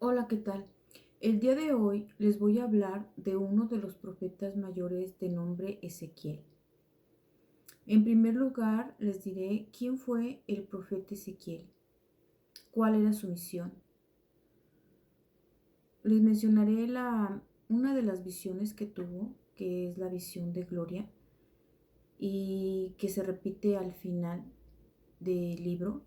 Hola, ¿qué tal? El día de hoy les voy a hablar de uno de los profetas mayores de nombre Ezequiel. En primer lugar, les diré quién fue el profeta Ezequiel, cuál era su misión. Les mencionaré una de las visiones que tuvo, que es la visión de gloria, y que se repite al final del libro.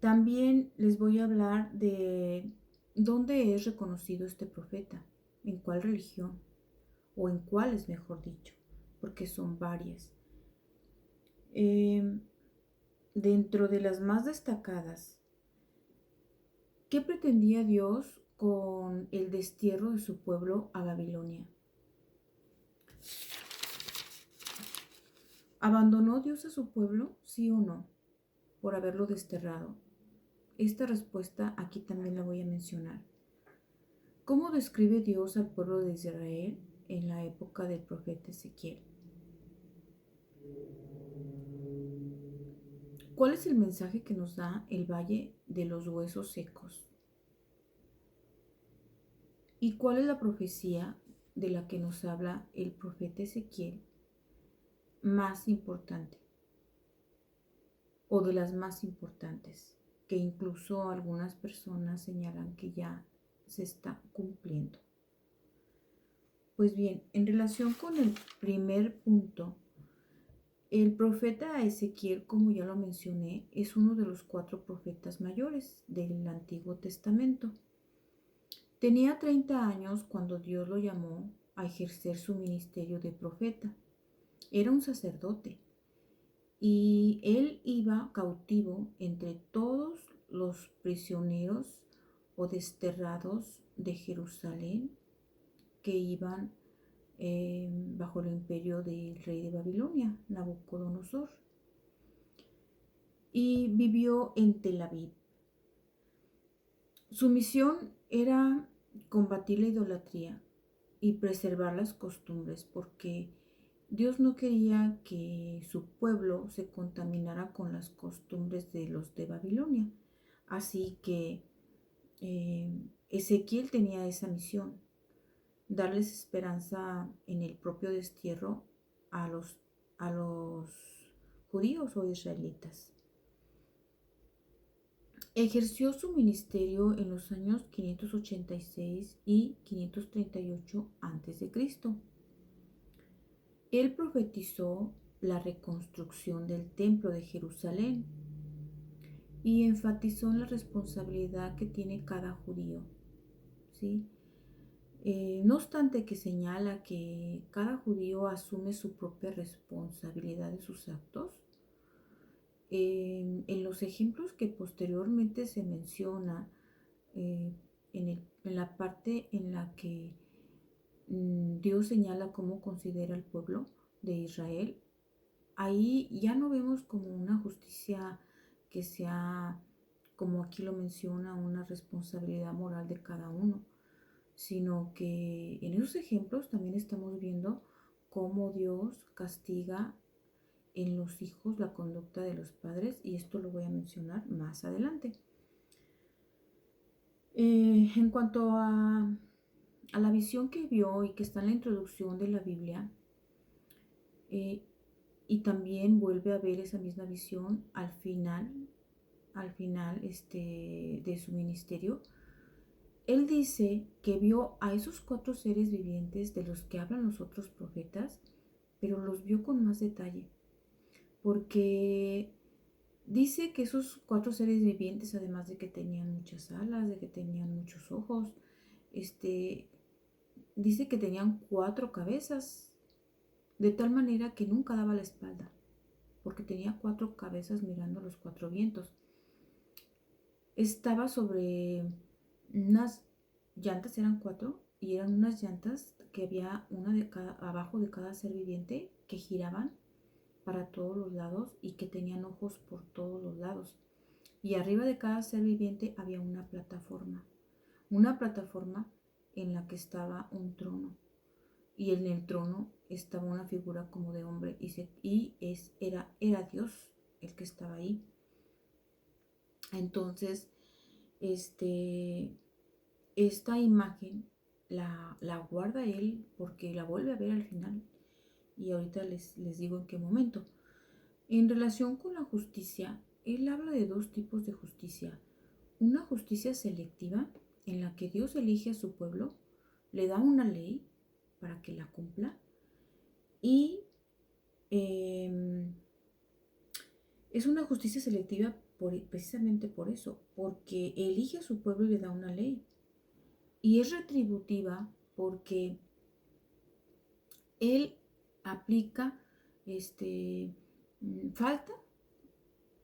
También les voy a hablar de dónde es reconocido este profeta, en cuál religión, o en cuáles, mejor dicho, porque son varias. Eh, Dentro de las más destacadas, ¿qué pretendía Dios con el destierro de su pueblo a Babilonia? ¿Abandonó Dios a su pueblo, sí o no, por haberlo desterrado? Esta respuesta aquí también la voy a mencionar. ¿Cómo describe Dios al pueblo de Israel en la época del profeta Ezequiel? ¿Cuál es el mensaje que nos da el valle de los huesos secos? ¿Y cuál es la profecía de la que nos habla el profeta Ezequiel más importante o de las más importantes, que incluso algunas personas señalan que ya se está cumpliendo? Pues bien, en relación con el primer punto, el profeta Ezequiel, como ya lo mencioné, es uno de los 4 profetas mayores del Antiguo Testamento. Tenía 30 años cuando Dios lo llamó a ejercer su ministerio de profeta. Era un sacerdote y él iba cautivo entre todos los prisioneros o desterrados de Jerusalén que iban bajo el imperio del rey de Babilonia, Nabucodonosor, y vivió en Tel Aviv. Su misión era combatir la idolatría y preservar las costumbres, porque Dios no quería que su pueblo se contaminara con las costumbres de los de Babilonia. Así que eh, Ezequiel tenía esa misión, darles esperanza en el propio destierro a los judíos o israelitas. Ejerció su ministerio en los años 586 y 538 a.C. Él profetizó la reconstrucción del templo de Jerusalén y enfatizó en la responsabilidad que tiene cada judío, ¿sí? No obstante que señala que cada judío asume su propia responsabilidad de sus actos, en los ejemplos que posteriormente se menciona, eh, en la parte en la que Dios señala cómo considera al pueblo de Israel, ahí ya no vemos como una justicia que sea, como aquí lo menciona, una responsabilidad moral de cada uno, sino que en esos ejemplos también estamos viendo cómo Dios castiga en los hijos la conducta de los padres, y esto lo voy a mencionar más adelante. En cuanto a la visión que vio y que está en la introducción de la Biblia, eh, y también vuelve a ver esa misma visión al final de su ministerio. Él dice que vio a esos 4 seres vivientes de los que hablan los otros profetas, pero los vio con más detalle, porque dice que esos 4 seres vivientes, además de que tenían muchas alas, de que tenían muchos ojos, dice que tenían 4 cabezas, de tal manera que nunca daba la espalda, porque tenía 4 cabezas mirando los 4 vientos. Estaba sobre unas llantas, eran 4, y eran unas llantas que había una abajo de cada ser viviente, que giraban para todos los lados y que tenían ojos por todos los lados. Y arriba de cada ser viviente había una plataforma en la que estaba un trono, y en el trono estaba una figura como de hombre, era Dios el que estaba ahí. Entonces, esta imagen la guarda él porque la vuelve a ver al final. Y ahorita les digo en qué momento. En relación con la justicia, él habla de dos tipos de justicia. Una justicia selectiva, en la que Dios elige a su pueblo, le da una ley para que la cumpla, y es una justicia selectiva precisamente por eso, porque elige a su pueblo y le da una ley. Y es retributiva porque él aplica falta,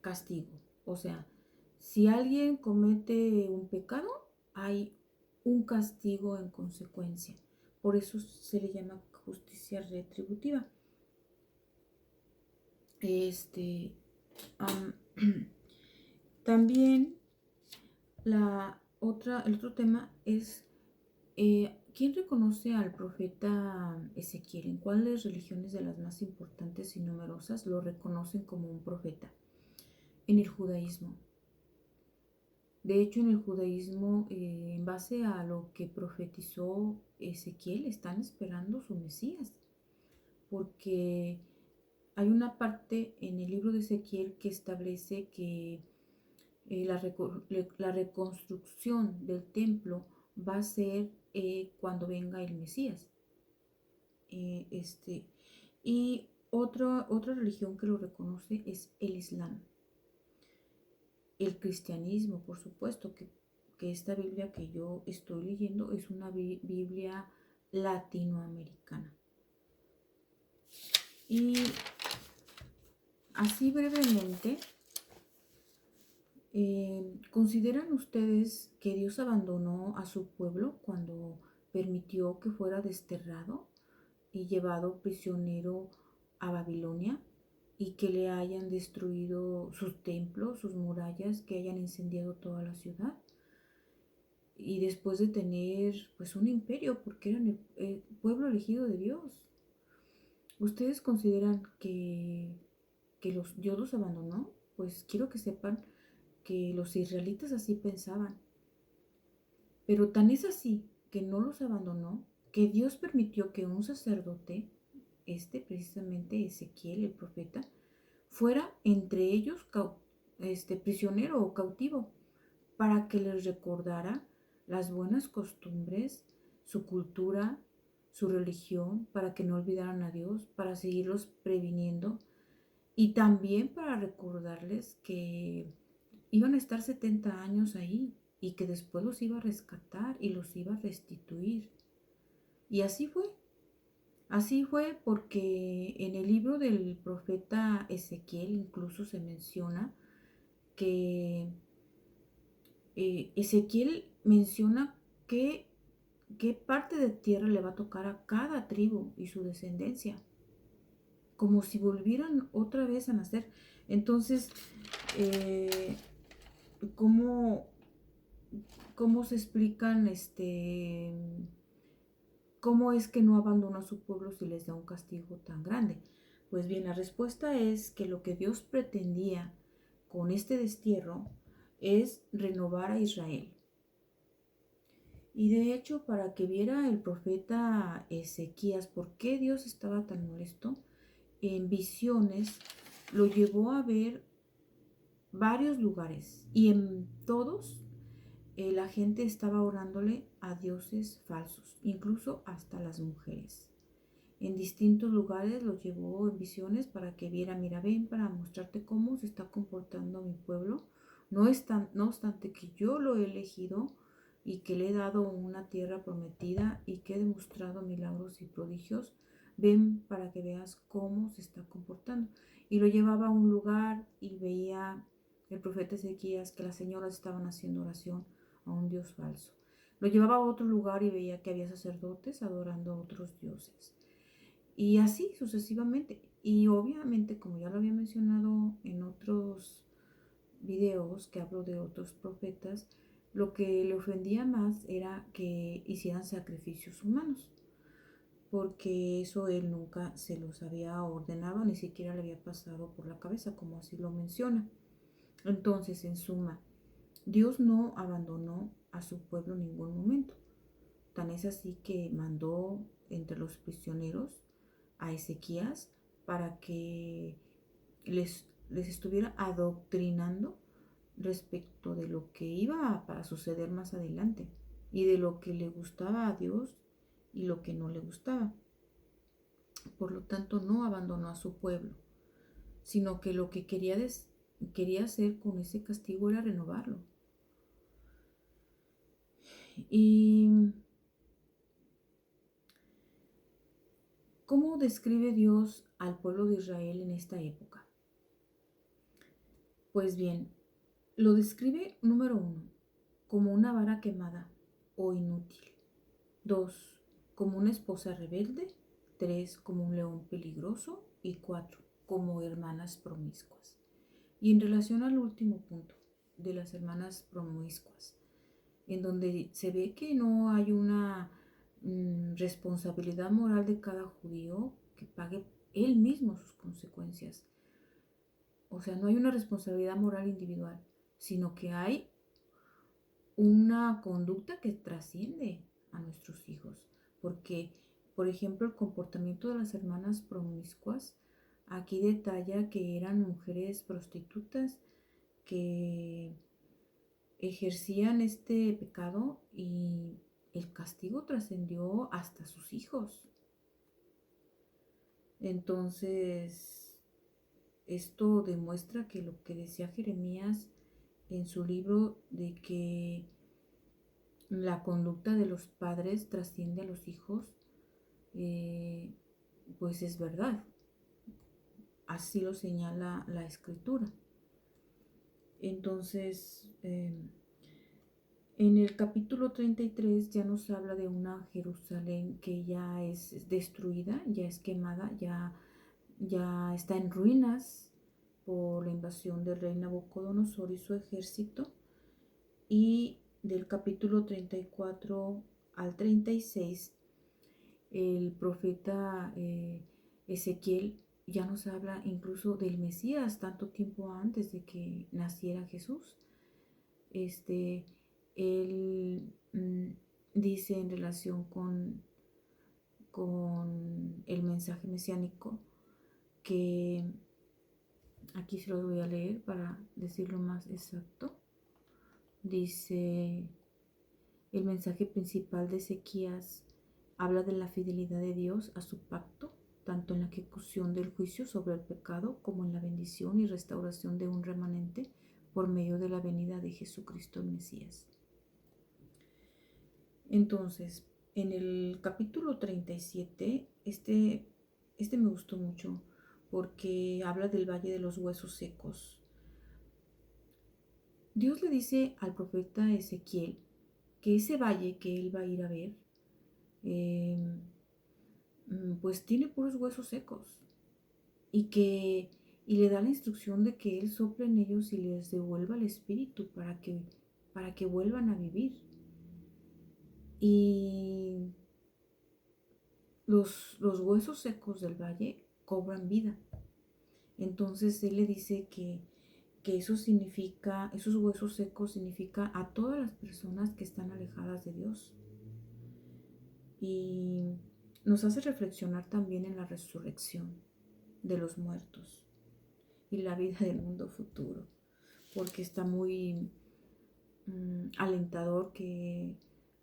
castigo. O sea, si alguien comete un pecado, hay un castigo en consecuencia. Por eso se le llama justicia retributiva. Um, también el otro tema es ¿quién reconoce al profeta Ezequiel? ¿En cuáles religiones de las más importantes y numerosas lo reconocen como un profeta? En el judaísmo. De hecho, en el judaísmo, en base a lo que profetizó Ezequiel, están esperando su Mesías, porque hay una parte en el libro de Ezequiel que establece que la reconstrucción del templo va a ser cuando venga el Mesías. Y otra religión que lo reconoce es el Islam. El cristianismo, por supuesto, que esta Biblia que yo estoy leyendo es una Biblia latinoamericana. Y así brevemente, ¿consideran ustedes que Dios abandonó a su pueblo cuando permitió que fuera desterrado y llevado prisionero a Babilonia, y que le hayan destruido sus templos, sus murallas, que hayan incendiado toda la ciudad? Y después de tener pues un imperio, porque eran el pueblo elegido de Dios. ¿Ustedes consideran que Dios los abandonó? Pues quiero que sepan que los israelitas así pensaban. Pero tan es así que no los abandonó, que Dios permitió que un sacerdote, precisamente Ezequiel, el profeta, fuera entre ellos prisionero o cautivo, para que les recordara las buenas costumbres, su cultura, su religión, para que no olvidaran a Dios, para seguirlos previniendo, y también para recordarles que iban a estar 70 años ahí y que después los iba a rescatar y los iba a restituir. Y así fue. Así fue porque en el libro del profeta Ezequiel incluso se menciona que Ezequiel menciona qué parte de tierra le va a tocar a cada tribu y su descendencia, como si volvieran otra vez a nacer. Entonces, ¿cómo se explican cómo es que no abandonó a su pueblo si les da un castigo tan grande? Pues bien, la respuesta es que lo que Dios pretendía con este destierro es renovar a Israel. Y de hecho, para que viera el profeta Ezequías por qué Dios estaba tan molesto, en visiones lo llevó a ver varios lugares, y en todos la gente estaba orándole a dioses falsos, incluso hasta las mujeres. En distintos lugares lo llevó en visiones para que viera: mira, ven para mostrarte cómo se está comportando mi pueblo. No obstante que yo lo he elegido y que le he dado una tierra prometida y que he demostrado milagros y prodigios, ven para que veas cómo se está comportando. Y lo llevaba a un lugar y veía el profeta Ezequías que las señoras estaban haciendo oración a un dios falso. Lo llevaba a otro lugar y veía que había sacerdotes adorando a otros dioses. Y así sucesivamente. Y obviamente, como ya lo había mencionado en otros videos que hablo de otros profetas, lo que le ofendía más era que hicieran sacrificios humanos, porque eso él nunca se los había ordenado, ni siquiera le había pasado por la cabeza, como así lo menciona. Entonces, en suma, Dios no abandonó a su pueblo en ningún momento. Tan es así que mandó entre los prisioneros a Ezequías para que les estuviera adoctrinando respecto de lo que iba a suceder más adelante y de lo que le gustaba a Dios y lo que no le gustaba. Por lo tanto, no abandonó a su pueblo, sino que lo que quería hacer con ese castigo era renovarlo. ¿Y cómo describe Dios al pueblo de Israel en esta época? Pues bien, lo describe, número 1, como una vara quemada o inútil. 2, como una esposa rebelde. 3, como un león peligroso. Y 4, como hermanas promiscuas. Y en relación al último punto de las hermanas promiscuas, en donde se ve que no hay una responsabilidad moral de cada judío que pague él mismo sus consecuencias. O sea, no hay una responsabilidad moral individual, sino que hay una conducta que trasciende a nuestros hijos. Porque, por ejemplo, el comportamiento de las hermanas promiscuas, aquí detalla que eran mujeres prostitutas que ejercían este pecado y el castigo trascendió hasta sus hijos. Entonces, esto demuestra que lo que decía Jeremías en su libro de que la conducta de los padres trasciende a los hijos, pues es verdad. Así lo señala la escritura. Entonces, en el capítulo 33 ya nos habla de una Jerusalén que ya es destruida, ya es quemada, ya está en ruinas por la invasión del rey Nabucodonosor y su ejército. Y del capítulo 34 al 36, el profeta Ezequiel ya nos habla incluso del Mesías tanto tiempo antes de que naciera Jesús. Él dice en relación con el mensaje mesiánico que, aquí se lo voy a leer para decirlo más exacto, dice: el mensaje principal de Ezequías habla de la fidelidad de Dios a su pacto, tanto en la ejecución del juicio sobre el pecado como en la bendición y restauración de un remanente por medio de la venida de Jesucristo el Mesías. Entonces, en el capítulo 37, este me gustó mucho porque habla del valle de los huesos secos. Dios le dice al profeta Ezequiel que ese valle que él va a ir a ver, pues tiene puros huesos secos y le da la instrucción de que él sople en ellos y les devuelva el espíritu para que vuelvan a vivir. Y los huesos secos del valle cobran vida. Entonces él le dice que eso significa, esos huesos secos significa a todas las personas que están alejadas de Dios. Y nos hace reflexionar también en la resurrección de los muertos y la vida del mundo futuro, porque está muy alentador que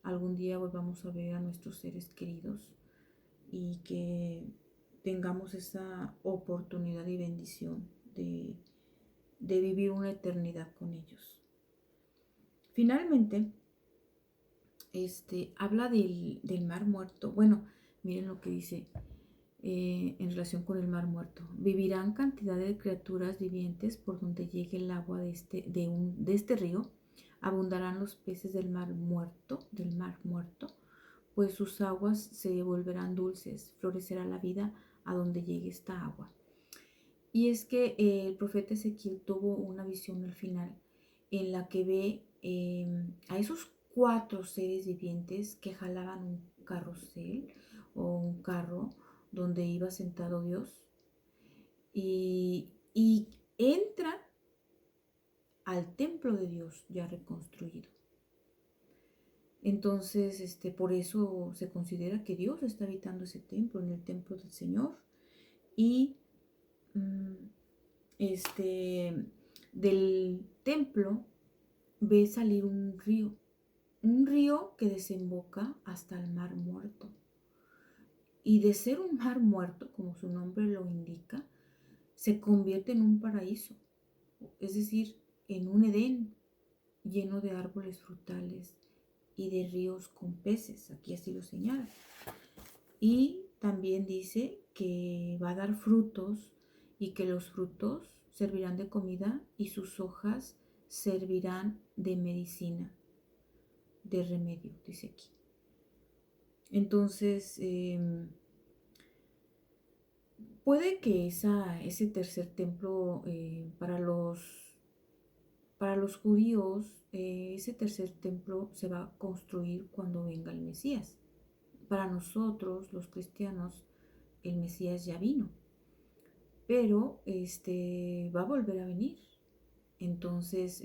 algún día volvamos a ver a nuestros seres queridos y que tengamos esa oportunidad y bendición de vivir una eternidad con ellos. Finalmente, habla del mar muerto. Bueno, miren lo que dice en relación con el mar muerto. Vivirán cantidad de criaturas vivientes por donde llegue el agua de este río. Abundarán los peces del mar muerto, pues sus aguas se volverán dulces. Florecerá la vida a donde llegue esta agua. Y es que el profeta Ezequiel tuvo una visión al final en la que ve a esos 4 seres vivientes que jalaban un carrusel o un carro donde iba sentado Dios y entran al templo de Dios ya reconstruido. Entonces, por eso se considera que Dios está habitando ese templo, en el templo del Señor. Y del templo ve salir un río que desemboca hasta el mar muerto. Y de ser un mar muerto, como su nombre lo indica, se convierte en un paraíso, es decir, en un Edén lleno de árboles frutales y de ríos con peces, aquí así lo señala. Y también dice que va a dar frutos y que los frutos servirán de comida y sus hojas servirán de medicina, de remedio, dice aquí. Entonces, puede que ese tercer templo para los judíos, ese tercer templo se va a construir cuando venga el Mesías. Para nosotros, los cristianos, el Mesías ya vino, pero va a volver a venir. Entonces,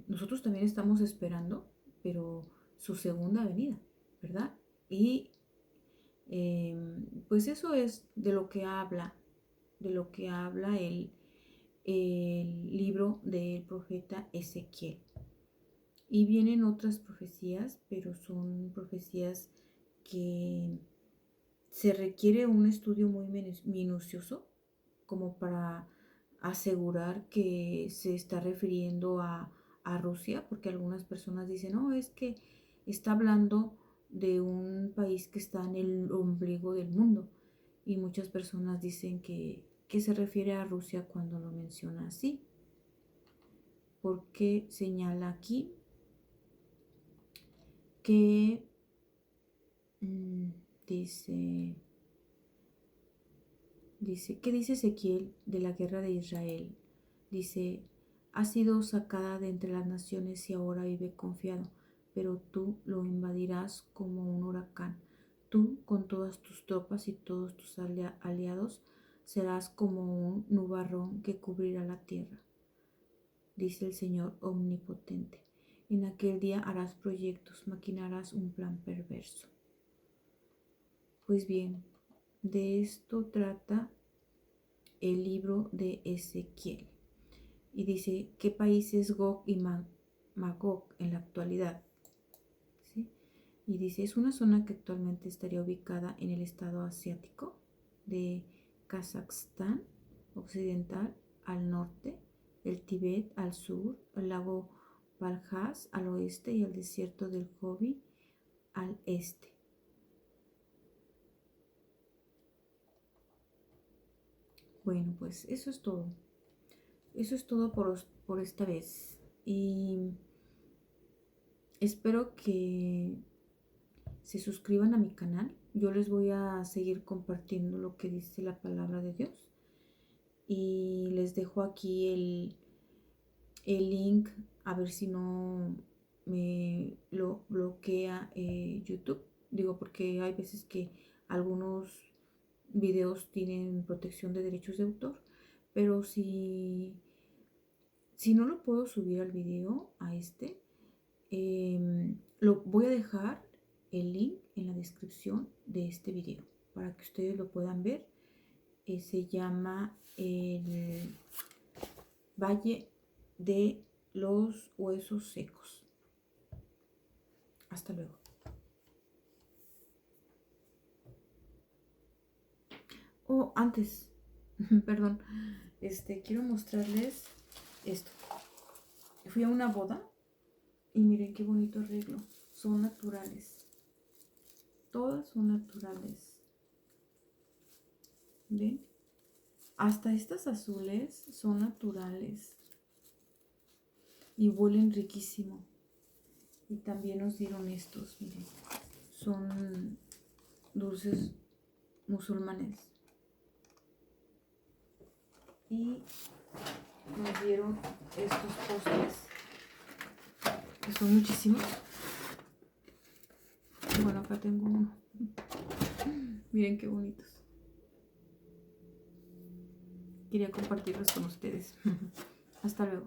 nosotros también estamos esperando, pero su segunda venida, ¿verdad? Y pues eso es de lo que habla el libro del profeta Ezequiel. Y vienen otras profecías, pero son profecías que se requiere un estudio muy minucioso como para asegurar que se está refiriendo a Rusia, porque algunas personas dicen, no, es que está hablando de un país que está en el ombligo del mundo. Y muchas personas dicen que se refiere a Rusia cuando lo menciona así, porque señala aquí que dice, ¿qué dice Ezequiel de la guerra de Israel? Dice, ha sido sacada de entre las naciones y ahora vive confiado, pero tú lo invadirás como un huracán. Tú, con todas tus tropas y todos tus aliados, serás como un nubarrón que cubrirá la tierra, dice el Señor omnipotente. En aquel día harás proyectos, maquinarás un plan perverso. Pues bien, de esto trata el libro de Ezequiel. Y dice, ¿qué país es Gog y Magog en la actualidad? ¿Sí? Y dice, es una zona que actualmente estaría ubicada en el estado asiático de Kazajstán occidental al norte, el Tíbet al sur, el lago Balhas al oeste y el desierto del Gobi al este. Bueno, pues eso es todo. Eso es todo por esta vez. Y espero que se suscriban a mi canal. Yo les voy a seguir compartiendo lo que dice la palabra de Dios. Y les dejo aquí el link, a ver si no me lo bloquea YouTube. Digo, porque hay veces que algunos videos tienen protección de derechos de autor, pero si no lo puedo subir al video, lo voy a dejar el link en la descripción de este video para que ustedes lo puedan ver. Se llama el Valle de los Huesos Secos. Hasta luego. Oh, antes, perdón, quiero mostrarles esto. Fui a una boda y miren qué bonito arreglo. Son naturales. Todas son naturales. ¿Ven? Hasta estas azules son naturales. Y huelen riquísimo. Y también nos dieron estos, miren. Son dulces musulmanes. Y nos dieron estos postres, que son muchísimos. Bueno, acá tengo uno. Miren qué bonitos. Quería compartirlos con ustedes. Hasta luego.